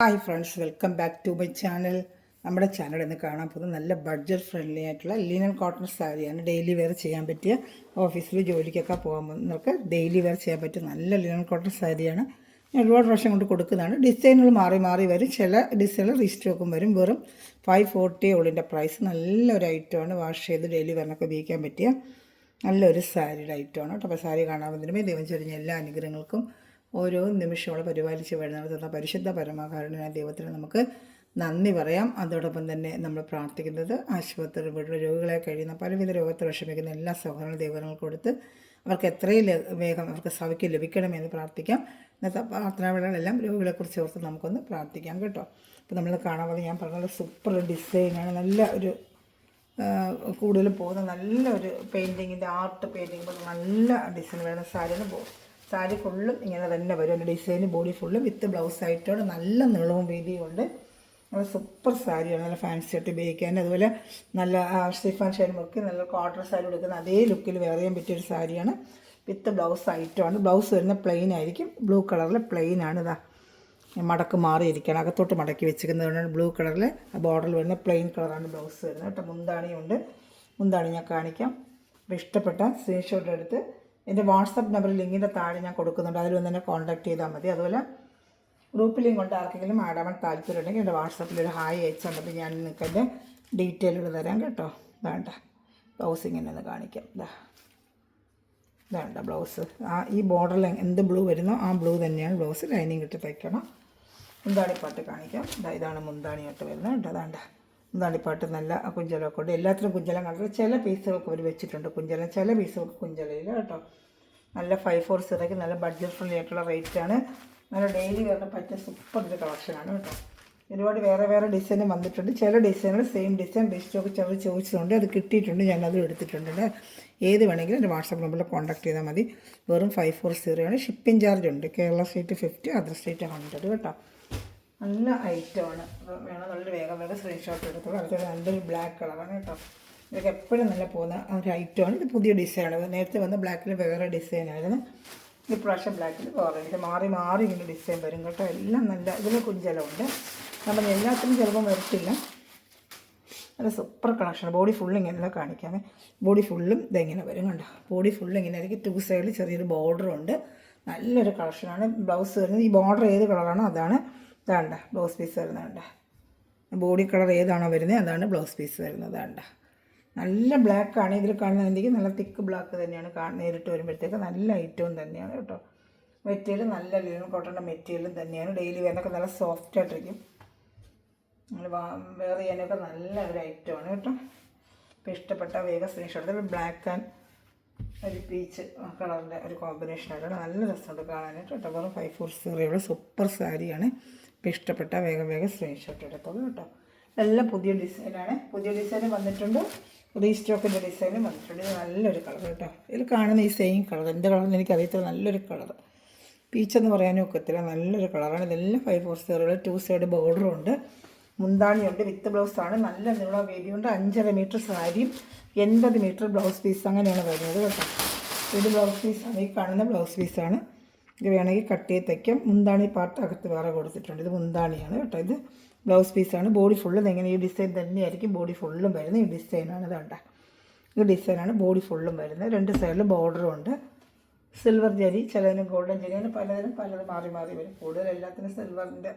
Hi friends, welcome back to my channel. നമ്മുടെ channel ഇന്ന് കാണാൻ പോകുന്നത് നല്ല ബഡ്ജറ്റ് ഫ്രണ്ട്ലി ആയിട്ടുള്ള ലിനൻ കോട്ടൺ സാരിയാണ്. ഡെയിലി വെയർ ചെയ്യാൻ പറ്റിയ, ഓഫീസിൽ ജോലിക്കൊക്കെ പോകാൻ പോകുന്നവർക്ക് ഡെയിലി വെയർ ചെയ്യാൻ പറ്റിയ നല്ല ലിനൻ കോട്ടൺ സാരിയാണ്. ഞാൻ ഒരുപാട് പ്രാവശ്യം കൊണ്ട് കൊടുക്കുന്നതാണ്. ഡിസൈനുകൾ മാറി മാറി വരും. ചില ഡിസൈനുകൾ റീസ്റ്റോക്കും വരും. വെറും 540 ഉള്ളിൻ്റെ പ്രൈസ്. നല്ലൊരു ഐറ്റമാണ്. വാഷ് ചെയ്ത് ഡെയിലി വെയറിനൊക്കെ ഉപയോഗിക്കാൻ പറ്റിയ നല്ലൊരു സാരിയുടെ ഐറ്റമാണ് കേട്ടോ. അപ്പോൾ സാരി കാണാവുന്നതിനുമേ ദൈവം ചൊരിഞ്ഞ എല്ലാ അനുഗ്രഹങ്ങൾക്കും ഓരോ നിമിഷങ്ങളെ പരിപാലിച്ച് നടത്തുന്ന പരിശുദ്ധ പരമകാരുണ്യനായ ദൈവത്തിന് നമുക്ക് നന്ദി പറയാം. അതോടൊപ്പം തന്നെ നമ്മൾ പ്രാർത്ഥിക്കുന്നത് ആശുപത്രി വീട്ടിലെ രോഗികളെ കഴിയുന്ന പലവിധ രോഗത്തിൽ വിഷമിക്കുന്ന എല്ലാ സൗകര്യങ്ങളും ദൈവങ്ങൾക്ക് കൊടുത്ത് അവർക്ക് എത്രയും വേഗം അവർക്ക് സൗഖ്യം ലഭിക്കണമെന്ന് പ്രാർത്ഥിക്കാം. ഇന്നത്തെ പ്രാർത്ഥനാവേളകളെല്ലാം രോഗികളെക്കുറിച്ച് ഓർത്ത് നമുക്കൊന്ന് പ്രാർത്ഥിക്കാം കേട്ടോ. അപ്പോൾ നമ്മൾ കാണാൻ പോലെ ഞാൻ പറഞ്ഞത് സൂപ്പർ ഡിസൈനാണ്. നല്ല ഒരു കൂടുതലും പോകുന്ന നല്ലൊരു പെയിൻറ്റിങ്ങിൻ്റെ ആർട്ട് പെയിൻറ്റിങ് നല്ല ഡിസൈൻ വേണം. സാരി ഫുള്ളും ഇങ്ങനെ തന്നെ വരും. എൻ്റെ ഡിസൈന് ബോഡി ഫുള്ളും വിത്ത് ബ്ലൗസ് ആയിട്ടോടെ നല്ല നീളവും വീതിയും ഉണ്ട്. നല്ല സൂപ്പർ സാരിയാണ്. നല്ല ഫാൻസി ആയിട്ട് ഉപയോഗിക്കാൻ, അതുപോലെ നല്ല ഷിഫാൻ ഷൈൻ മുറുക്കി നല്ല കോട്ടൺ സാരി കൊടുക്കുന്ന അതേ ലുക്കിൽ വെയർ ചെയ്യാൻ പറ്റിയൊരു സാരിയാണ്. വിത്ത് ബ്ലൗസ് ആയിട്ടാണ്. ബ്ലൗസ് വരുന്ന പ്ലെയിൻ ആയിരിക്കും. ബ്ലൂ കളറിൽ പ്ലെയിൻ ആണ്. ഇതാ മടക്ക് മാറിയിരിക്കുകയാണ്. അകത്തോട്ട് മടക്കി വെച്ചിരിക്കുന്നതുകൊണ്ടാണ് ബ്ലൂ കളറിൽ ബോർഡറിൽ വരുന്ന പ്ലെയിൻ കളറാണ് ബ്ലൗസ് വരുന്നത് കേട്ടോ. മുന്താണിയുണ്ട്. മുന്താണി ഞാൻ കാണിക്കാം. അപ്പോൾ ഇഷ്ടപ്പെട്ട സ്ക്രീൻഷോട്ട് എടുത്ത് എൻ്റെ വാട്സപ്പ് നമ്പർ ലിങ്കിൻ്റെ താഴെ ഞാൻ കൊടുക്കുന്നുണ്ട്. അതിൽ ഒന്ന് തന്നെ കോൺടാക്ട് ചെയ്താൽ മതി. അതുപോലെ ഗ്രൂപ്പ് ലിങ്ക് കൊണ്ട് ആർക്കെങ്കിലും ആടാൻ താല്പര്യമുണ്ടെങ്കിൽ എൻ്റെ വാട്സപ്പിൽ ഒരു ഹായ് അയച്ചാൽ മതി. ഞാൻ നിങ്ങൾക്ക് എൻ്റെ ഡീറ്റെയിലുകൾ തരാം കേട്ടോ. വേണ്ട ബ്ലൗസ് ഇങ്ങനെ ഒന്ന് കാണിക്കാം. വേണ്ട ബ്ലൗസ് ഈ ബോർഡറിൽ എന്ത് ബ്ലൂ വരുന്നോ ആ ബ്ലൂ തന്നെയാണ് ബ്ലൗസ്. ലൈനിങ് ഇട്ട് തയ്ക്കണം. മുന്താണിപ്പാട്ട് കാണിക്കാം. ഇതാണ് മുന്താണിയായിട്ട് വരുന്നത് കേട്ടോ. അതാണ്ട മുന്താണിപ്പാട്ട് നല്ല കുഞ്ചലമൊക്കെ ഉണ്ട്. എല്ലാത്തിനും കുഞ്ചലം കണ്ടിട്ട് ചില പീസുകൾക്ക് അവർ വെച്ചിട്ടുണ്ട് കുഞ്ചലം, ചില പീസുകൾക്ക് കുഞ്ചലയില്ല കേട്ടോ. നല്ല 540 നല്ല ബഡ്ജറ്റ് ഫ്രണ്ട്ലി ആയിട്ടുള്ള റേറ്റാണ്. നല്ല ഡെയിലി വരാൻ പറ്റിയ സൂപ്പർ ഒരു കളക്ഷനാണ് കേട്ടോ. ഒരുപാട് വേറെ വേറെ ഡിസൈൻ വന്നിട്ടുണ്ട്. ചില ഡിസൈനുകൾ സെയിം ഡിസൈൻ റീസ്റ്റോക്ക് ചിലർ ചോദിച്ചതുകൊണ്ട് അത് കിട്ടിയിട്ടുണ്ട്. ഞാനത് എടുത്തിട്ടുണ്ട്. ഏത് വേണമെങ്കിലും എൻ്റെ വാട്സാപ്പ് നമ്പറിൽ കോൺടാക്ട് ചെയ്താൽ മതി. വെറും 540 ആണ്. ഷിപ്പിംഗ് ചാർജ് ഉണ്ട്. കേരള സ്റ്റേറ്റ് 50, അതർ സ്റ്റേറ്റ് 100 കേട്ടോ. നല്ല ഐറ്റമാണ്. വേണം നല്ലൊരു വേഗം സ്ക്രീൻഷോട്ട് എടുത്തോളൂ. അടുത്തത് നല്ലൊരു ബ്ലാക്ക് കളറാണ് കേട്ടോ. ഇതൊക്കെ എപ്പോഴും നല്ല പോകുന്ന ഒരു ഐറ്റമാണ്. ഇത് പുതിയ ഡിസൈനാണ്. നേരത്തെ വന്ന ബ്ലാക്കിൽ വേറെ ഡിസൈനായിരുന്നു. ഇപ്രാവശ്യം ബ്ലാക്കിൽ വേറെ. ഇത് മാറി മാറി ഇങ്ങനെ ഡിസൈൻ വരും കേട്ടോ. എല്ലാം നല്ല ഇതിൽ കുഞ്ചലമുണ്ട്. നമ്മൾ എല്ലാത്തിനും ചിലപ്പോൾ വരത്തില്ല. നല്ല സൂപ്പർ കളക്ഷൻ. ബോഡി ഫുള്ളും ഇങ്ങനെ കാണിക്കാമേ. ബോഡി ഫുള്ളും ഇതെങ്ങനെ വരും കണ്ടോ. ബോഡി ഫുള്ളും ഇങ്ങനെ ആയിരിക്കും. 2 സൈഡിൽ ചെറിയൊരു ബോർഡറുണ്ട്. നല്ലൊരു കളക്ഷനാണ്. ബ്ലൗസ് വരുന്നത് ഈ ബോർഡർ ഏത് കളറാണോ അതാണ്. ഇതാണ്ട ബ്ലൗസ് പീസ് വരുന്നതുണ്ട്. ബോഡി കളർ ഏതാണോ വരുന്നത് അതാണ് ബ്ലൗസ് പീസ് വരുന്നത്. ഇതാണ്ട നല്ല ബ്ലാക്കാണ് ഇതിൽ കാണുന്നതെങ്കിൽ നല്ല തിക്ക് ബ്ലാക്ക് തന്നെയാണ്. നേരിട്ട് വരുമ്പോഴത്തേക്ക് നല്ല ഐറ്റവും തന്നെയാണ് കേട്ടോ. മെറ്റീരിയൽ നല്ല ലിനൻ കോട്ടൻ്റെ മെറ്റീരിയലും തന്നെയാണ്. ഡെയിലി വേനൊക്കെ നല്ല സോഫ്റ്റ് ആയിട്ടിരിക്കും. നമ്മൾ വെയർ ചെയ്യാനൊക്കെ നല്ല ഒരു ഐറ്റമാണ് കേട്ടോ. ഇപ്പോൾ ഇഷ്ടപ്പെട്ട വേഗം സ്ക്രീൻഷോട്ട്. ബ്ലാക്ക് ആൻഡ് ഒരു പീച്ച് കളറിൻ്റെ ഒരു കോമ്പിനേഷനായിട്ടാണ്. നല്ല രസമുണ്ട് കാണാനായിട്ട് കേട്ടോ. വെറും 540 സൂപ്പർ സാരിയാണ്. ഇപ്പോൾ ഇഷ്ടപ്പെട്ട വേഗം സ്ക്രീൻഷോട്ട് എടുത്തോളൂ കേട്ടോ. എല്ലാം പുതിയ ഡിസൈനാണ്. പുതിയ ഡിസൈനും വന്നിട്ടുണ്ട്. റീസ്റ്റോക്കിൻ്റെ ഡിസൈനും വന്നിട്ടുണ്ട്. ഇത് നല്ലൊരു കളർ കേട്ടോ. ഇതിൽ കാണുന്ന ഈ സെയിം കളർ എന്ത് കളറെന്ന് എനിക്കറിയത്തില്ല. നല്ലൊരു കളർ. പീച്ചെന്ന് പറയാനും ഒക്കത്തില്ല. നല്ലൊരു കളറാണ്. ഇതെല്ലാം 540 2 സൈഡ് ബോർഡറും ഉണ്ട്. മുന്താണിയുണ്ട്. വിത്ത് ബ്ലൗസാണ്. നല്ല നീളം വീതിയുണ്ട്. 5.5 മീറ്റർ സാരിയും 80 മീറ്റർ ബ്ലൗസ് പീസ് അങ്ങനെയാണ് വരുന്നത് കേട്ടോ. ഇത് ബ്ലൗസ് പീസാണ്. ഈ കാണുന്ന ബ്ലൗസ് പീസാണ്. ഇത് വേണമെങ്കിൽ കട്ട് ചെയ്ത് തയ്ക്കാം. മുന്താണി പാർട്ട് അകത്ത് വേറെ കൊടുത്തിട്ടുണ്ട്. ഇത് മുന്താണിയാണ് കേട്ടോ. ഇത് ബ്ലൗസ് പീസാണ്. ബോഡി ഫുള്ളും എങ്ങനെ ഈ ഡിസൈൻ തന്നെയായിരിക്കും ബോഡി ഫുള്ളും വരുന്നത്. ഈ ഡിസൈനാണ്. ഇതാണ്ട ഈ ഡിസൈനാണ് ബോഡി ഫുള്ളും വരുന്നത്. 2 സൈഡിൽ ബോർഡറും ഉണ്ട്. സിൽവർ ജരി, ചിലതിന് ഗോൾഡൻ ജരി, അങ്ങനെ പലതും മാറി മാറി വരും. കൂടുതൽ എല്ലാത്തിനും സിൽവറിൻ്റെ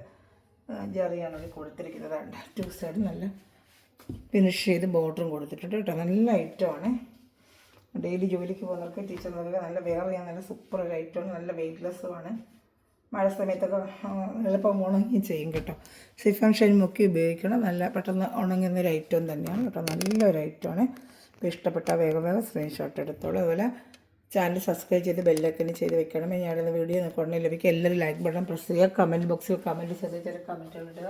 ജറിയാണ് ഇത് കൊടുത്തിരിക്കുന്നത്. 2 സൈഡ് നല്ല ഫിനിഷ് ചെയ്ത് ബോർഡറും കൊടുത്തിട്ടുണ്ട് കേട്ടോ. നല്ല ഐറ്റമാണ്. ഡെയിലി ജോലിക്ക് പോകുന്നവർക്ക് ടീച്ചർമാർക്ക് നല്ല വെയർ ചെയ്യാൻ നല്ല സൂപ്പർ ഒരു ഐറ്റമാണ്. നല്ല വെയ്റ്റ്ലെസ്സുമാണ്. മഴ സമയത്തൊക്കെ എളുപ്പം ഉണങ്ങി ചെയ്യും കേട്ടോ. ഷിഫാൻ ഷൈൻ മുക്കി ഉപയോഗിക്കണം. നല്ല പെട്ടെന്ന് ഉണങ്ങുന്നൊരു ഐറ്റം തന്നെയാണ് കേട്ടോ. നല്ലൊരു ഐറ്റമാണ്. ഇപ്പോൾ ഇഷ്ടപ്പെട്ട വേഗം സ്ക്രീൻഷോട്ട് എടുത്തോളൂ. അതുപോലെ ചാനൽ സബ്സ്ക്രൈബ് ചെയ്ത് ബെല്ലൈക്കൻ ചെയ്ത് വെക്കണമേ. ഞാനിന്ന് വീഡിയോ ഉടനെ ലഭിക്കും. എല്ലാവരും ലൈക്ക് ബട്ടൺ പ്രസ് ചെയ്യുക. കമൻറ്റ് ബോക്സിൽ കമൻറ്റ് ചെറിയ കമൻറ്റുകൾ ഇടുക.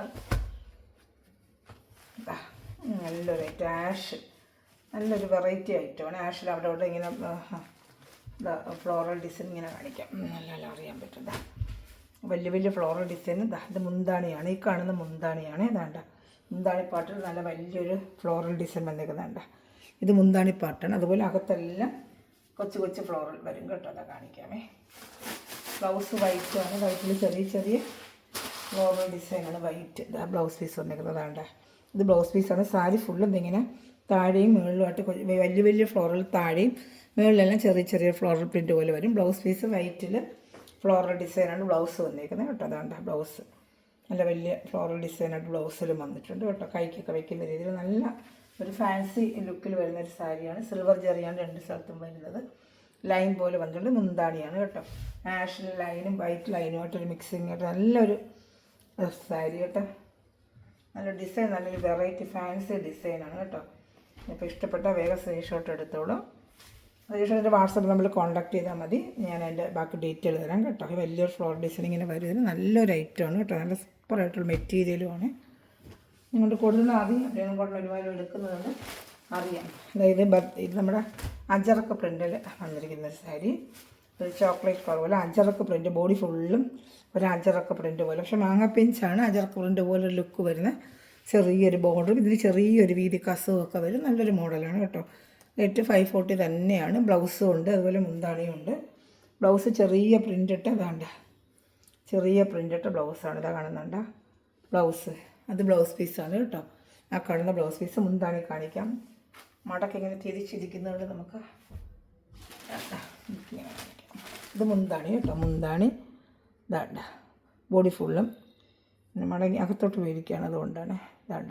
നല്ലൊരു ഐറ്റം ആഷ്. നല്ലൊരു വെറൈറ്റി ഐറ്റമാണ്. ആഷിൽ അവിടെ ഇങ്ങനെ ഫ്ലോറൽ ഡിസൈൻ ഇങ്ങനെ കാണിക്കാം. നല്ല അറിയാൻ പറ്റും. വലിയ ഫ്ലോറൽ ഡിസൈൻ. ഇത് മുന്താണിയാണ്. ഈ കാണുന്ന മുന്താണിയാണ്. ഇതാണ്ട മുന്താണിപ്പാട്ടിൽ നല്ല വലിയൊരു ഫ്ലോറൽ ഡിസൈൻ വന്നിരിക്കുന്നുണ്ട്. ഇത് മുന്താണിപ്പാട്ടാണ്. അതുപോലെ അകത്തെല്ലാം കൊച്ചു ഫ്ലോറൽ വരും കേട്ടോ. അതാ കാണിക്കാമേ. ബ്ലൗസ് വൈറ്റാണ്. വൈറ്റിൽ ചെറിയ ഫ്ലോറൽ ഡിസൈനാണ് വൈറ്റ്. ഇതാ ബ്ലൗസ് പീസ് വന്നിരിക്കുന്നത്. അതാണ്ട് ഇത് ബ്ലൗസ് പീസാണ്. സാരി ഫുള്ളും ഇതിങ്ങനെ താഴെയും മുകളിലുമായിട്ട് വലിയ വലിയ ഫ്ലോറൽ താഴെയും മുകളിലെല്ലാം ചെറിയ ചെറിയ ഫ്ലോറൽ പ്രിൻറ്റ് പോലെ വരും. ബ്ലൗസ് പീസ് വൈറ്റിൽ ഫ്ലോറൽ ഡിസൈനാണ് ബ്ലൗസ് വന്നിരിക്കുന്നത് കേട്ടോ. അതാണ്ട് ബ്ലൗസ് നല്ല വലിയ ഫ്ലോറൽ ഡിസൈനായിട്ട് ബ്ലൗസിലും വന്നിട്ടുണ്ട് കേട്ടോ. കൈക്കൊക്കെ വയ്ക്കുന്ന രീതിയിൽ നല്ല ഒരു ഫാൻസി ലുക്കിൽ വരുന്നൊരു സാരിയാണ്. സിൽവർ ജെറിയാണ് രണ്ട് സ്ഥലത്തും വരുന്നത്. ലൈൻ പോലെ വന്നിട്ടുണ്ട്. മുന്താണിയാണ് കേട്ടോ. ആഷ് ലൈനും വൈറ്റ് ലൈനുമായിട്ടൊരു മിക്സിങ് ആയിട്ട് നല്ലൊരു സാരി കേട്ടോ. നല്ല ഡിസൈൻ, നല്ലൊരു വെറൈറ്റി ഫാൻസി ഡിസൈനാണ് കേട്ടോ. ഇപ്പോൾ ഇഷ്ടപ്പെട്ട വേഗം സ്ക്രീൻഷോട്ട് എടുത്തോളൂ. അതിനുശേഷം എൻ്റെ വാട്സപ്പ് നമ്മൾ കോൺടാക്ട് ചെയ്താൽ മതി. ഞാൻ അതിൻ്റെ ബാക്കി ഡീറ്റെയിൽ തരാം കേട്ടോ. വലിയൊരു ഫ്ലോർ ഡിസൈൻ ഇങ്ങനെ വരുന്നത് നല്ലൊരു ഐറ്റമാണ് കേട്ടോ. നല്ല സൂപ്പറായിട്ടുള്ള മെറ്റീരിയലുമാണ്. നിങ്ങളുടെ കൂടുതൽ ആദ്യം അദ്ദേഹം കൊണ്ട് ഒരുപാട് എടുക്കുന്നതുകൊണ്ട് അറിയാം. അതായത് ഇത് നമ്മുടെ അജറക്ക് പ്രിൻ്റിൽ വന്നിരിക്കുന്ന ഒരു സാരി. ഒരു ചോക്ലേറ്റ് കളർ പോലെ അജറക്ക് പ്രിൻ്റ്, ബോഡി ഫുള്ളും ഒരു അജറക്ക് പ്രിൻ്റ് പോലെ. പക്ഷേ മാങ്ങ പിഞ്ചാണ് അജറക്ക് പ്രിൻ്റ് പോലെ ഒരു ലുക്ക് വരുന്ന ചെറിയൊരു ബോർഡറും ഇതിൽ ചെറിയൊരു വീതി കസവും ഒക്കെ വരും. നല്ലൊരു മോഡലാണ് കേട്ടോ. റേറ്റ് 540 തന്നെയാണ്. ബ്ലൗസും ഉണ്ട്, അതുപോലെ മുന്താണിയും ഉണ്ട്. ബ്ലൗസ് ചെറിയ പ്രിൻ്റ് ഇട്ട് അതാണ്ട് ചെറിയ പ്രിൻ്റ് ഇട്ട ബ്ലൗസാണ്. ഇതാ കാണുന്നുണ്ട ബ്ലൗസ്, അത് ബ്ലൗസ് പീസാണ് കേട്ടോ. ആ കാണുന്ന ബ്ലൗസ് പീസ്. മുന്താണി കാണിക്കാം. മടക്ക് ഇങ്ങനെ തിരിച്ചിരിക്കുന്നതുകൊണ്ട് നമുക്ക് ഇത് മുന്താണി കേട്ടോ. മുന്താണി ഇതാണ്ട ബോഡി ഫുള്ളും മടങ്ങി അകത്തോട്ട് മേടിക്കുകയാണ്, അതുകൊണ്ടാണ്.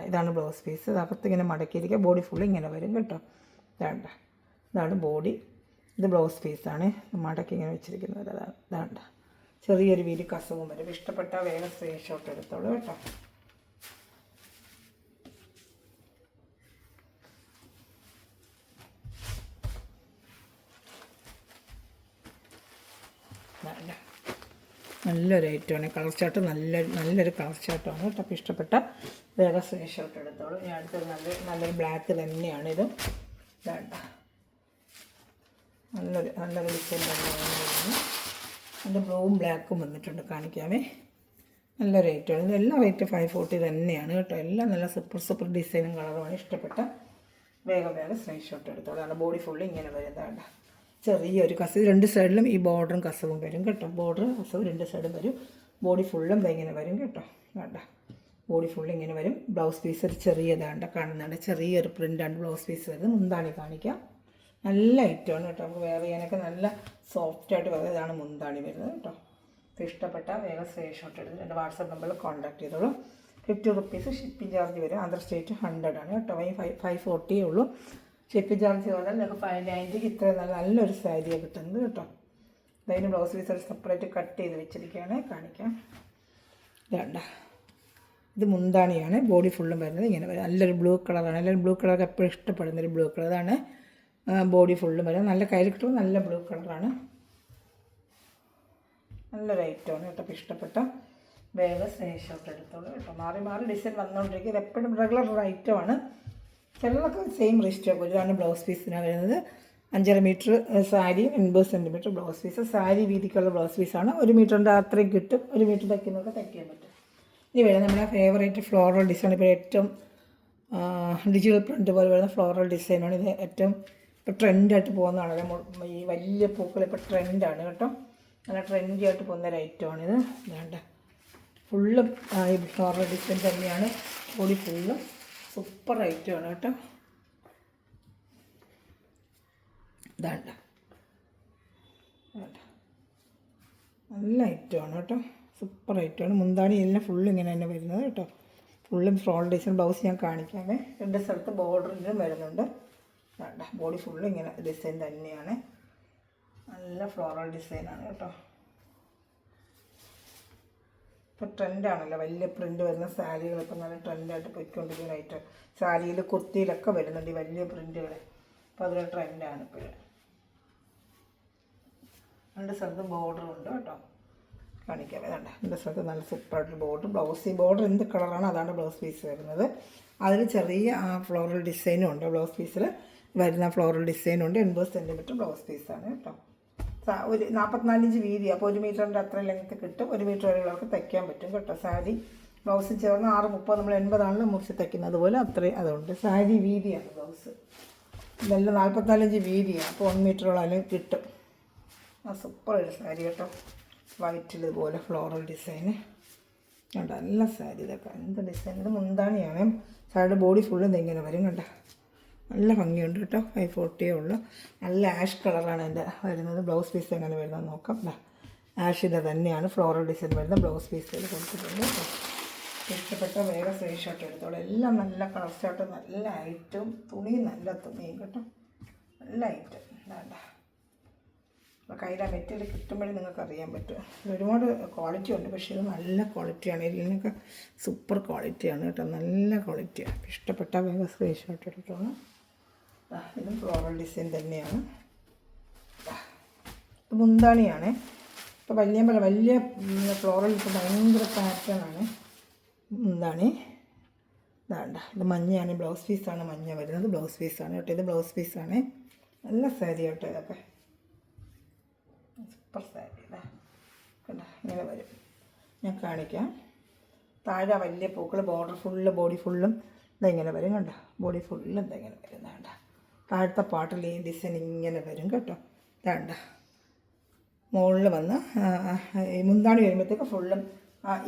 ഇതാണ് ബ്ലൗസ് പീസ്. ഇത് അകത്ത് ഇങ്ങനെ മടക്കിയിരിക്കുക, ബോഡി ഫുള്ള് ഇങ്ങനെ വരും കേട്ടോ. ഇതാണ് ബോഡി. ഇത് ബ്ലൗസ് പീസാണ്. മടക്കി ഇങ്ങനെ വെച്ചിരിക്കുന്നത്. ഇതാണ്ട് ചെറിയൊരു വീതി കസവും വരും. ഇഷ്ടപ്പെട്ട വേഗം സ്ക്രീൻഷോട്ട് എടുത്തോളൂ കേട്ടോ. നല്ലൊരു ഐറ്റമാണ്. കളർ ചാർട്ട് നല്ലൊരു കളർ ചാർട്ടാണ് കേട്ടോ. അപ്പോൾ ഇഷ്ടപ്പെട്ട വേറെ സ്ക്രീൻഷോട്ട് എടുത്തോളൂ. ഞാൻ അടുത്തത് നല്ലൊരു ബ്ലാക്ക് തന്നെയാണ്. ഇത് വേണ്ട നല്ലൊരു ഡിസൈൻ തന്നെയാണ്. അതിൻ്റെ ബ്ലൂവും ബ്ലാക്കും വന്നിട്ടുണ്ട്. കാണിക്കാമേ. നല്ല റേറ്റാണ്. ഇതെല്ലാം റേറ്റ് 540 തന്നെയാണ് കേട്ടോ. എല്ലാം നല്ല സൂപ്പർ ഡിസൈനും കളറുമാണ്. ഇഷ്ടപ്പെട്ട വേഗം സ്ക്രീൻഷോട്ട് എടുത്തോളൂ. കാരണം ബോഡി ഫുള്ള് ഇങ്ങനെ വരുന്നതാണ്. ചെറിയൊരു കസവ് രണ്ട് സൈഡിലും ഈ ബോർഡറും കസവും വരും കേട്ടോ. ബോർഡർ കസവ് രണ്ട് സൈഡും വരും. ബോഡി ഫുള്ളും ഇങ്ങനെ വരും കേട്ടോ. വേണ്ട ബോഡി ഫുള്ള് ഇങ്ങനെ വരും. ബ്ലൗസ് പീസ് ഒരു ചെറിയതാണ്ട് കാണുന്നുണ്ട്. ചെറിയൊരു പ്രിൻ്റാണ് ബ്ലൗസ് പീസ് വരുന്നത്. മുന്താണി കാണിക്കാം. നല്ല ഐറ്റമാണ് കേട്ടോ. നമുക്ക് വെയർ ചെയ്യാനൊക്കെ നല്ല സോഫ്റ്റായിട്ട് വരുന്നത്. ഇതാണ് മുന്താണി വരുന്നത് കേട്ടോ. അപ്പോൾ ഇഷ്ടപ്പെട്ട വേഗം സ്ക്രീൻഷോട്ട് എടുത്ത് എൻ്റെ വാട്സപ്പ് നമ്പറിൽ കോൺടാക്ട് ചെയ്തോളൂ. 50 റുപ്പീസ് ഷിപ്പിംഗ് ചാർജ് വരും. അതർ സ്റ്റേറ്റ് 100 ആണ് കേട്ടോ. 540 ഉള്ളൂ ഷിപ്പിംഗ് ചാർജ് വന്നാൽ നിങ്ങൾക്ക് 590 ഇത്രയും നല്ലൊരു സാരിയാണ് കിട്ടുന്നത് കേട്ടോ. അതിന് ബ്ലൗസ് പീസ് സെപ്പറേറ്റ് കട്ട് ചെയ്ത് വെച്ചിരിക്കുകയാണ്. കാണിക്കാം. വേണ്ട ഇത് മുന്താണിയാണ്. ബോഡി ഫുള്ളും വരുന്നത് ഇങ്ങനെ വരും. നല്ലൊരു ബ്ലൂ കളറാണ്. എല്ലാവരും ബ്ലൂ കളറൊക്കെ എപ്പോഴും ഇഷ്ടപ്പെടുന്നൊരു ബ്ലൂ കളർ. അതാണ് ബോഡി ഫുള്ളും വരുന്നത്. നല്ല കയ്യിൽ കിട്ടുമ്പോൾ നല്ല ബ്ലൂ കളറാണ്. നല്ലൊരു ഐറ്റമാണ് കേട്ടോ. അപ്പോൾ ഇഷ്ടപ്പെട്ട വേഗം സ്ക്രീൻഷോട്ട് എടുത്തോളൂ കേട്ടോ. മാറി ഡിസൈൻ വന്നുകൊണ്ടിരിക്കും. ഇത് എപ്പോഴും റെഗുലർ ഐറ്റമാണ്. ചിലതൊക്കെ സെയിം റിസ്റ്റോ പോലെ. ഇതാണ് ബ്ലൗസ് പീസിനാണ് വരുന്നത്. 5.5 metre sari, 80 centimetre blouse piece. Sari വീതിക്കുള്ള ബ്ലൗസ് പീസാണ്. 1 മീറ്ററിൻ്റെ അത്രയും കിട്ടും. 1 മീറ്റർ തയ്ക്കുന്നതൊക്കെ തയ്ക്കാൻ പറ്റും. ഇനി വേണം നമ്മുടെ ഫേവറേറ്റ് ഫ്ലോറൽ ഡിസൈൻ. ഇപ്പോൾ ഏറ്റവും ഡിജിറ്റൽ പ്രിൻ്റ് പോലെ വരുന്ന ഫ്ലോറൽ ഡിസൈനാണ്. ഇത് ഏറ്റവും ഇപ്പോൾ ട്രെൻഡായിട്ട് പോകുന്നതാണ്. ഈ വലിയ പൂക്കൾ ഇപ്പോൾ ട്രെൻഡാണ് കേട്ടോ. നല്ല ട്രെൻഡി ആയിട്ട് പോകുന്നൊരു ഐറ്റമാണിത്. വേണ്ട ഫുള്ളും ഈ ഫ്ലോറൽ ഡിസൈൻ തന്നെയാണ്. ബോഡി ഫുള്ളും സൂപ്പർ ഐറ്റമാണ് കേട്ടോ. ഇതാണ്ട നല്ല ഐറ്റമാണ് കേട്ടോ. സൂപ്പർ ഐറ്റമാണ്. മുന്താണി എല്ലാം ഫുള്ള് ഇങ്ങനെ തന്നെ വരുന്നത് കേട്ടോ. ഫുള്ളും ഫ്ലോറൽ ഡിസൈൻ. ബ്ലൗസ് ഞാൻ കാണിക്കാമേ. രണ്ട് സ്ഥലത്ത് ബോർഡറിലും വരുന്നുണ്ട്. വേണ്ട ബോഡി ഫുള്ള് ഇങ്ങനെ ഡിസൈൻ തന്നെയാണ്. നല്ല ഫ്ലോറൽ ഡിസൈനാണ് കേട്ടോ. ഇപ്പോൾ ട്രെൻഡാണല്ലോ വലിയ പ്രിൻ്റ് വരുന്ന സാരികൾ. ഇപ്പം നല്ല ട്രെൻഡായിട്ട് പോയിക്കൊണ്ടിരിക്കുന്ന ഐറ്റം. സാരിയിൽ കുർത്തിയിലൊക്കെ വരുന്നുണ്ട് ഈ വലിയ പ്രിൻ്റുകൾ. അപ്പോൾ അതൊരു ട്രെൻഡാണ് ഇപ്പോഴും. രണ്ട് സ്ഥലത്ത് ബോർഡറുണ്ട് കേട്ടോ. കാണിക്കാം. വേണ്ട രണ്ട് സ്ഥലത്ത് നല്ല സൂപ്പറായിട്ട് ബോർഡർ. ബ്ലൗസ് ഈ ബോർഡർ എന്ത് കളറാണ് അതാണ് ബ്ലൗസ് പീസ് വരുന്നത്. അതിൽ ചെറിയ ഫ്ലോറൽ ഡിസൈനും ഉണ്ട്. ബ്ലൗസ് പീസിൽ വരുന്ന ഫ്ലോറൽ ഡിസൈനുണ്ട്. 80 സെൻറ്റിമീറ്റർ ബ്ലൗസ് പീസാണ് കേട്ടോ. ഒരു 44 ഇഞ്ച് വീതി. അപ്പോൾ 1 മീറ്ററിൻ്റെ അത്ര ലെങ്ത്ത് കിട്ടും. 1 മീറ്റർ വരെയുള്ളവർക്ക് തയ്ക്കാൻ പറ്റും കേട്ടോ. സാരി ബ്ലൗസ് ചേർന്ന് 6.30 നമ്മൾ 80 മുറിച്ച് തയ്ക്കുന്നത് പോലെ അത്രയും അതുകൊണ്ട്. സാരി വീതിയാണ് ബ്ലൗസ്. ഇതെല്ലാം 44 ഇഞ്ച് വീതിയാണ്. അപ്പോൾ 1 മീറ്ററോളം കിട്ടും. ആ സൂപ്പർ ഒരു സാരി കേട്ടോ. വൈറ്റിൽ ഇതുപോലെ ഫ്ലോറൽ ഡിസൈന്. കണ്ട നല്ല സാരി ഇതൊക്കെ എന്ത് ഡിസൈൻ. ഇത് മുന്താണിയാണ്. സാരിയുടെ ബോഡി ഫുള്ളും ഇങ്ങനെ വരും കണ്ട. നല്ല ഭംഗിയുണ്ട് കേട്ടോ. 540 ഉള്ളു. നല്ല ആഷ് കളറാണ് എൻ്റെ വരുന്നത്. ബ്ലൗസ് പീസ് എങ്ങനെ വരുന്നത് നോക്കാം. ആഷിൻ്റെ തന്നെയാണ് ഫ്ലോറൽ ഡിസൈൻ വരുന്ന ബ്ലൗസ് പീസുകൾ കൊടുത്തിട്ടുണ്ട് കേട്ടോ. ഇഷ്ടപ്പെട്ട വേറെ സ്ക്രീൻ ഷോട്ട് എടുത്തോളൂ. എല്ലാം നല്ല കളർ ഷോട്ട്, നല്ല ഐറ്റും, തുണി നല്ല തുണിയും കേട്ടോ. നല്ല ഐറ്റം വേണ്ട. അപ്പോൾ കയ്യിലെ മെറ്റീരിയൽ കിട്ടുമ്പോഴേ നിങ്ങൾക്ക് അറിയാൻ പറ്റും. ഒരുപാട് ക്വാളിറ്റി ഉണ്ട്, പക്ഷേ ഇത് നല്ല ക്വാളിറ്റിയാണ്. ഇതിനൊക്കെ സൂപ്പർ ക്വാളിറ്റിയാണ് കേട്ടോ. നല്ല ക്വാളിറ്റിയാണ്. ഇഷ്ടപ്പെട്ട വേറെ സ്ക്രീൻ ഷോട്ട് എടുത്തോളൂ. ഇതും ഫ്ലോറൽ ഡിസൈൻ തന്നെയാണ്. ഇത് മുന്താണിയാണ്. ഇപ്പോൾ വലിയ ഫ്ലോറൽ ഇപ്പോൾ ഭയങ്കര പാറ്റേണാണ് മുന്താണി. ഇതാണ്ട, ഇത് മഞ്ഞയാണ്. ബ്ലൗസ് പീസാണ് മഞ്ഞ വരുന്നത്. ബ്ലൗസ് പീസാണ് കേട്ടോ. ഇത് ബ്ലൗസ് പീസാണ്. നല്ല സാരി കേട്ടോ. ഇതൊക്കെ സൂപ്പർ സാരി. ഇതാ കണ്ട ഇങ്ങനെ വരും. ഞാൻ കാണിക്കാം. താഴെ വലിയ പൂക്കൾ, ബോർഡർ ഫുള്ള്, ബോഡി ഫുള്ളും ഇതെങ്ങനെ വരും കണ്ടോ. ബോഡി ഫുള്ളും ഇതെങ്ങനെ വരും. വേണ്ട, താഴത്തെ പാട്ടിൽ ഈ ഡിസൈൻ ഇങ്ങനെ വരും കേട്ടോ. വേണ്ട, മുകളിൽ വന്ന് ഈ മുന്താണി വരുമ്പോഴത്തേക്ക് ഫുള്ളും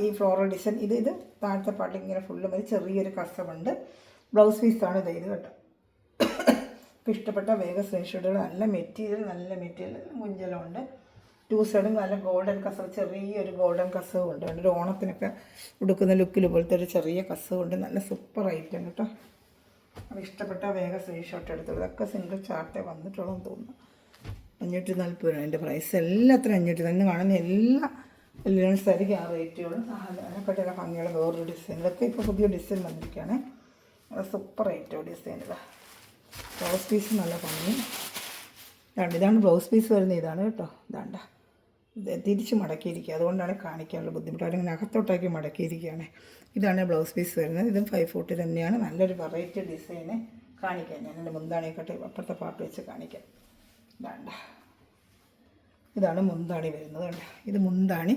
ഈ ഫ്ലോറൽ ഡിസൈൻ. ഇത് താഴത്തെ പാട്ടിൽ ഇങ്ങനെ ഫുള്ളും വരും. ചെറിയൊരു കസവുണ്ട്. ബ്ലൗസ് പീസാണ് ഇത് കേട്ടോ. ഇപ്പോൾ ഇഷ്ടപ്പെട്ട വേഗം സ്ക്രീൻഷോട്ടുകൾ. നല്ല മെറ്റീരിയൽ കുഞ്ചലുണ്ട്. 2 സൈഡും നല്ല ഗോൾഡൻ കസവ്, ചെറിയൊരു ഗോൾഡൻ കസവും ഉണ്ട്. ഒരു ഓണത്തിനൊക്കെ ഉടുക്കുന്ന ലുക്കിൽ പോലത്തെ ഒരു ചെറിയ കസവുണ്ട്. നല്ല സൂപ്പർ ഐറ്റം കേട്ടോ. അപ്പോൾ ഇഷ്ടപ്പെട്ട വേഗം സ്ക്രീൻഷോട്ട് എടുത്തോളൂ. ഇതൊക്കെ സിംഗിൾ ചാർട്ടേ വന്നിട്ടുള്ളൂ എന്ന് തോന്നുന്നു. 540 രൂപ എൻ്റെ പ്രൈസ്. എല്ലാത്തിനും 500. തന്നെ കാണുന്ന എല്ലാ സാരിക്ക് ആ റേറ്റുകളും. അതിനെപ്പറ്റിയുള്ള ഭംഗിയുള്ള വേറൊരു ഡിസൈൻ. ഇതൊക്കെ ഇപ്പോൾ പുതിയ ഡിസൈൻ വന്നിരിക്കുകയാണ്. അത് super item design. Blouse piece നല്ല ഭംഗി. ഇതാണ് ബ്ലൗസ് പീസ് വരുന്നത്. ഇതാണ് കേട്ടോ. ഇതാണ്ട, ഇത് തിരിച്ച് മടക്കിയിരിക്കുക. അതുകൊണ്ടാണ് കാണിക്കാനുള്ള ബുദ്ധിമുട്ട്. അല്ലെങ്കിൽ അകത്തോട്ടാക്കി മടക്കിയിരിക്കുകയാണ്. ഇതാണ് ബ്ലൗസ് പീസ് വരുന്നത്. ഇതും 540 തന്നെയാണ്. നല്ലൊരു വെറൈറ്റി ഡിസൈന് കാണിക്കാം. ഞാൻ എൻ്റെ മുന്താണിയൊക്കെ അപ്പുറത്തെ പാട്ട് വെച്ച് കാണിക്കാം. വേണ്ട, ഇതാണ് മുന്താണി വരുന്നത്. വേണ്ട, ഇത് മുന്താണി.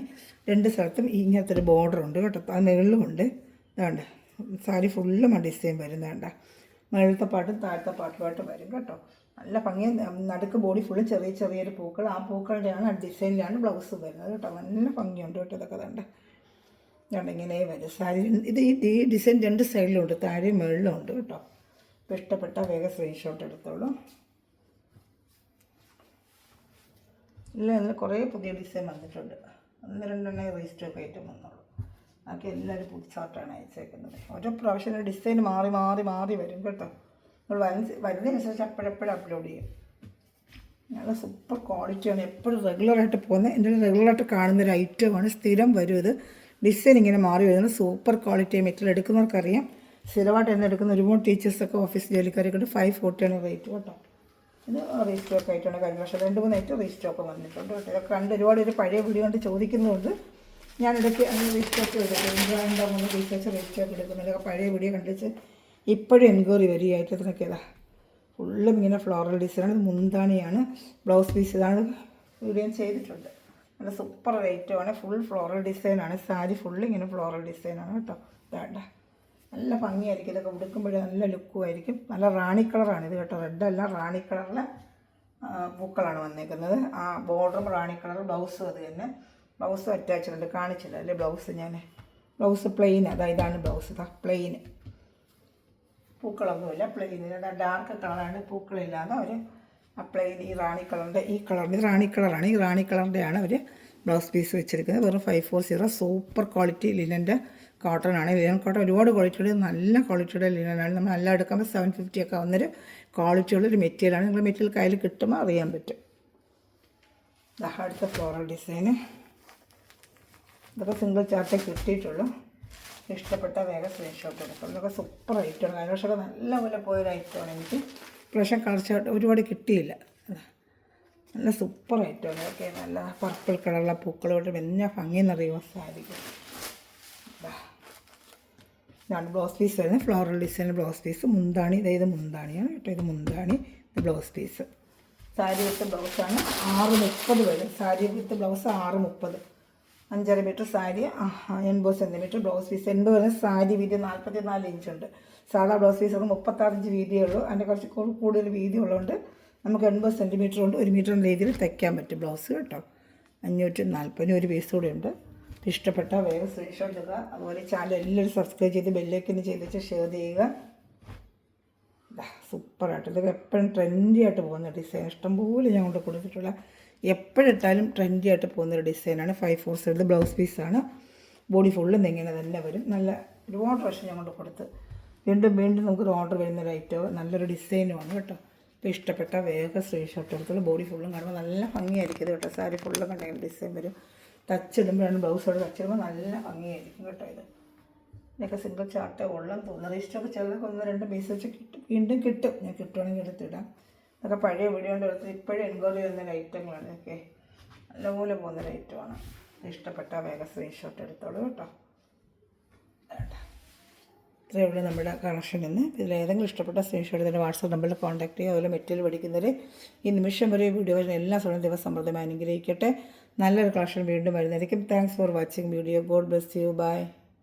2 സ്ഥലത്തും ഇങ്ങനത്തെ ഒരു ബോർഡർ ഉണ്ട് കേട്ടോ. അത് മുകളിലും ഉണ്ട്. വേണ്ട, സാരി ഫുള്ളും ആ ഡിസൈൻ വരുന്നത്. വേണ്ട, മുകളിലത്തെ പാട്ടും താഴത്തെ പാട്ടുമായിട്ട് വരും കേട്ടോ. നല്ല ഭംഗി. നടുക്ക് ബോഡി ഫുള്ളും ചെറിയൊരു പൂക്കൾ. ആ പൂക്കളുടെയാണ്, ആ ഡിസൈനിലാണ് ബ്ലൗസ് വരുന്നത് കേട്ടോ. നല്ല ഭംഗിയുണ്ട് കേട്ടോ. ഇതൊക്കെ വേണ്ട ഇങ്ങനെ വരും സാരി. ഇത് ഈ ഡിസൈൻ 2 സൈഡിലും ഉണ്ട്, താഴെയും മുകളിലും ഉണ്ട് കേട്ടോ. ഇപ്പോൾ ഇഷ്ടപ്പെട്ട വേഗം സ്ക്രീൻഷോട്ട് എടുത്തോളൂ. ഇല്ല, കുറേ പുതിയ ഡിസൈൻ വന്നിട്ടുണ്ട്. 1-2 റീസ്റ്റോക്ക് ഐറ്റം വന്നുള്ളൂ. അതൊക്കെ എല്ലാവരും പുതുസായിട്ടാണ് അയച്ചേക്കുന്നത്. ഓരോ പ്രാവശ്യം ഡിസൈൻ മാറി വരും കേട്ടോ. നമ്മൾ വരുന്നതനുസരിച്ച് അപ്പോഴെപ്പോഴും അപ്ലോഡ് ചെയ്യും. നല്ല സൂപ്പർ ക്വാളിറ്റിയാണ്. എപ്പോഴും റെഗുലറായിട്ട് പോകുന്നത്, എൻ്റെ റെഗുലറായിട്ട് കാണുന്നൊരു ഐറ്റമാണ്. സ്ഥിരം വരും. ഇത് ഡിസൈൻ ഇങ്ങനെ മാറി വരുന്നത്. സൂപ്പർ ക്വാളിറ്റി മെറ്റീരിയൽ എടുക്കുന്നവർക്കറിയാം. സ്ഥിരമായിട്ട് എന്നെ എടുക്കുന്ന ഒരുപാട് ടീച്ചേഴ്സൊക്കെ, ഓഫീസ് ജോലിക്കാരൊക്കെ ഉണ്ട്. 540 റേറ്റ് കേട്ടോ. ഇത് റീസ്റ്റോക്ക് ആയിട്ടാണ്. കഴിഞ്ഞ വർഷം 2-3 ഐറ്റം റീസ്റ്റോക്ക് വന്നിട്ടുണ്ട് കേട്ടോ. ഇതൊക്കെ കണ്ട് ഒരുപാട് പഴയ വീഡിയോ കൊണ്ട് ചോദിക്കുന്നതുകൊണ്ട് ഞാനിടയ്ക്ക് അതിന് റീസ്റ്റോക്ക് എടുക്കും. 2-3 ടീച്ചേഴ്സ് റീസ്റ്റോക്ക് എടുക്കുന്നു. ഇതൊക്കെ പഴയ വീഡിയോ കണ്ടിച്ച് ഇപ്പോഴും എൻക്വയറി വരും. ഈ ഐറ്റത്തിനൊക്കെ ഇതാ ഫുള്ളും ഇങ്ങനെ ഫ്ലോറൽ ഡിസൈനാണ്. ഇത് മുന്താണിയാണ്. ബ്ലൗസ് പീസ് ഇതാണ്. വീഡിയോ ചെയ്തിട്ടുണ്ട്. നല്ല സൂപ്പർ ഐറ്റമാണ്. ഫുൾ ഫ്ലോറൽ ഡിസൈനാണ്. സാരി ഫുള്ള് ഇങ്ങനെ ഫ്ലോറൽ ഡിസൈനാണ് കേട്ടോ. വേണ്ട, നല്ല ഭംഗിയായിരിക്കും. ഇതൊക്കെ ഉടുക്കുമ്പോഴേ നല്ല ലുക്കും ആയിരിക്കും. നല്ല റാണി കളറാണ് ഇത് കേട്ടോ. റെഡല്ല, റാണി കളറിലെ പൂക്കളാണ് വന്നേക്കുന്നത്. ആ ബോർഡറും റാണി കളർ, ബ്ലൗസും അത് തന്നെ. ബ്ലൗസും അറ്റാച്ച്ഡ് കാണിച്ചില്ല അല്ലേ ബ്ലൗസ്. Blouse plain. ഇതാണ് ബ്ലൗസ്. പ്ലെയിന്, പൂക്കളൊന്നുമില്ല. പ്ലെയിൻ. ഡാർക്ക് കളറാണ്, പൂക്കളില്ലാതെ അവർ ആ പ്ലെയിൻ. ഈ റാണി കളറിൻ്റെ ഇത് റാണി കളറാണ്. ഈ റാണി കളറിൻ്റെയാണ് അവർ ബ്ലൗസ് പീസ് വെച്ചിരിക്കുന്നത്. വെറും 540. സൂപ്പർ ക്വാളിറ്റി ലിനൻ്റെ കോട്ടനാണ്. ലിനൻ കോട്ടൺ ഒരുപാട് ക്വാളിറ്റിയുടെ, നല്ല ക്വാളിറ്റിയുടെ ലിനനാണ്. നമ്മൾ നല്ല എടുക്കുമ്പോൾ 750 ഒക്കെ വന്നൊരു ക്വാളിറ്റിയുള്ളൊരു മെറ്റീരിയലാണ്. നിങ്ങൾ മെറ്റീരിയൽ കയ്യിൽ കിട്ടുമ്പോൾ അറിയാൻ പറ്റും. അടുത്ത ഫ്ലോറൽ ഡിസൈന്. ഇതൊക്കെ സിംഗിൾ ചാർട്ടേ കിട്ടിയിട്ടുള്ളൂ. ഇഷ്ടപ്പെട്ട വേഗം സ്ക്രീൻഷോട്ട് എടുക്കും. ഇതൊക്കെ സൂപ്പർ ഐറ്റമാണ്. കഴിഞ്ഞ വർഷമൊക്കെ നല്ലപോലെ പോയൊരു ഐറ്റമാണ്. എനിക്ക് പ്രാവശ്യം കളർ ചാർട്ട് ഒരുപാട് കിട്ടിയില്ല. നല്ല സൂപ്പർ ഐറ്റമാണ്. ഇതൊക്കെ നല്ല പർപ്പിൾ കളറുള്ള പൂക്കളോട്ട് എന്നാ ഭംഗിയെന്നറിയുമോ സാരിക്കും. ഇതാണ് ബ്ലൗസ് പീസ് വരുന്നത്. Floral design blouse piece. മുന്താണി. ഇത് മുന്താണിയാണ് കേട്ടോ. ഇത് മുന്താണി. ഇത് ബ്ലൗസ് പീസ്. സാരി വിത്ത് ബ്ലൗസാണ്. 630 വരും. Sari with blouse 630. 5.5 metre sari, 80 centimetre blouse piece. 80 വരുന്നത് സാരി വീതി 44 ഇഞ്ചുണ്ട്. സാധാ ബ്ലൗസ് പീസ് അത് 36 ഇഞ്ച് വീതിയേ ഉള്ളൂ. അതിൻ്റെ കുറച്ച് കൂടുതൽ വീതി ഉള്ളതുകൊണ്ട് നമുക്ക് 80 സെൻറ്റിമീറ്റർ കൊണ്ട് 1 മീറ്റർ രീതിയിൽ തയ്ക്കാൻ പറ്റും ബ്ലൗസ് കേട്ടോ. 540. ഒരു പീസ് കൂടെ ഉണ്ട്. ഇഷ്ടപ്പെട്ട വേഗം സ്ക്രീൻഷോട്ട് എടുക്കുക. അതുപോലെ ചാനൽ എല്ലാവരും സബ്സ്ക്രൈബ് ചെയ്ത് ബെല്ലൈക്കൻ ചെയ്തിട്ട് ഷെയർ ചെയ്യുക. സൂപ്പറായിട്ട് ഇതൊക്കെ എപ്പോഴും ട്രെൻഡി ആയിട്ട് പോകുന്ന ഡിസൈൻ, ഇഷ്ടംപോലെ ഞാൻ കൊണ്ട് കൊടുത്തിട്ടുള്ള എപ്പോഴിട്ടാലും ട്രെൻഡി ആയിട്ട് പോകുന്നൊരു ഡിസൈനാണ്. 5/4 സൈഡ് ബ്ലൗസ് പീസാണ്. ബോഡി ഫുള്ളും ഇങ്ങനെ തന്നെ വരും. നല്ല ഒരുപാട് പ്രാവശ്യം ഞാൻ കൊണ്ട് കൊടുത്ത് വീണ്ടും വീണ്ടും നമുക്കൊരു ഓർഡർ വരുന്നൊരു ഐറ്റവും നല്ലൊരു ഡിസൈനുമാണ് കേട്ടോ. ഇപ്പോൾ ഇഷ്ടപ്പെട്ട വേഗം സ്ക്രീൻഷോട്ട് എടുത്തോളൂ. ബോഡി ഫുള്ളും കാണുമ്പോൾ നല്ല ഭംഗിയായിരിക്കും കേട്ടോ. സാരി ഫുള്ളും കണ്ടെങ്കിൽ ഡിസൈൻ വരും. ടച്ചിടുമ്പോഴാണ് ബ്ലൗസോട് ടച്ചിടുമ്പോൾ നല്ല ഭംഗിയായിരിക്കും കേട്ടോ. ഇതൊക്കെ സിംഗിൾ ചാർട്ടേ ഉള്ളെന്ന് തോന്നുന്നത്. ഇഷ്ടമൊക്കെ ചിലർക്ക് 1-2 പീസ് വെച്ച് കിട്ടും, വീണ്ടും കിട്ടും. ഞാൻ കിട്ടുവാണെങ്കിൽ എടുത്തിടാം. ഇതൊക്കെ പഴയ വീഡിയോ കൊണ്ട് എടുത്ത് ഇപ്പോഴും എൻക്വയറി ചെയ്യുന്ന ഐറ്റങ്ങളാണ്. ഇതൊക്കെ നല്ലപോലെ പോകുന്നൊരു ഐറ്റമാണ്. ഇഷ്ടപ്പെട്ട വേഗം സ്ക്രീൻഷോട്ട് എടുത്തോളൂ കേട്ടോ. ഇത്രയേ ഉള്ളൂ നമ്മുടെ കളക്ഷൻ ഇന്ന്. ഇതിലേതെങ്കിലും ഇഷ്ടപ്പെട്ട സ്ക്രീൻഷോട്ട് തന്നെ വാട്സാപ്പ് നമ്പറിൽ കോൺടാക്ട് ചെയ്യുക. അതുപോലെ മെറ്റീരിയൽ പഠിക്കുന്നവർ ഈ നിമിഷം വരെ വീഡിയോ എല്ലാ സമയം ദിവസം സമൃദ്ധമായി അനുഗ്രഹിക്കട്ടെ. നല്ലൊരു കളക്ഷൻ വീണ്ടും വരുന്നതായിരിക്കും. Thanks for watching video. God bless you. By.